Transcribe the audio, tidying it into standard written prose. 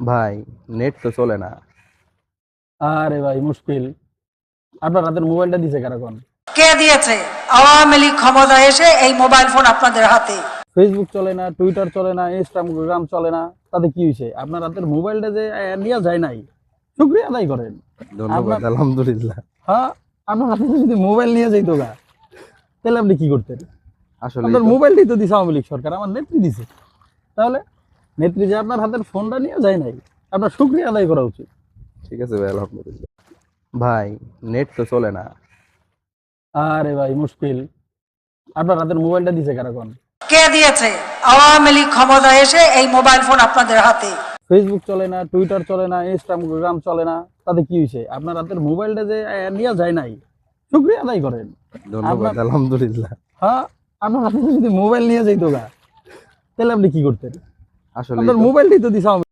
ভাই, নেট তো চলে না। আরে ভাই মুশকিল। আপনার হাতের মোবাইলটা দিছে কারাকন? কে দিয়েছে? আওয়ামী লীগ ক্ষমতায় এসে এই মোবাইল ফোন আপনাদের হাতে। ফেসবুক চলে না, টুইটার চলে না, ইনস্টাগ্রাম চলে না, তাতে কি হয়েছে? আপনার হাতের মোবাইলটা যে নেওয়া যায় নাই, শুক্রিয়া আদায় করেন। ধন্যবাদ, আপনার আলহামদুলিল্লাহ। হ্যাঁ, আপনার হাতে যদি মোবাইল নিয়ে যাইতো গা, তাহলে আপনি কি করতেন? আসলে আপনার মোবাইলটাই তো দিছে আওয়ামী লীগ সরকার, আমার নেত্রী দিছে। তাহলে নেত্রী যে আপনার হাতের ফোনটা নিয়ে যায় নাই, আপনার শুক্রিয়া আদায় করা উচিত। ঠিক আছে ভাই, আলহামদুলিল্লাহ। ভাই, নেট তো চলে না। আরে ভাই মুশকিল। আপনার হাতের মোবাইলটা দিছে কারাকন? কে দিয়েছে? আওয়ামী লীগ ক্ষমতায় এসে এই মোবাইল ফোন আপনাদের হাতে। ফেসবুক চলে না, টুইটার চলে না, ইনস্টাগ্রাম চলে না, তাতে কি হয়েছে? আপনার হাতের মোবাইলটা যে নেওয়া যায় নাই, শুক্রিয়া আদায় করেন। ধন্যবাদ, আলহামদুলিল্লাহ। হ্যাঁ, আপনার হাতে যদি মোবাইল নিয়ে যাইতো গা, তাহলে আপনি কি করতেন? আসলে আপনার মোবাইলটাই তো দিছে আওয়ামী লীগ।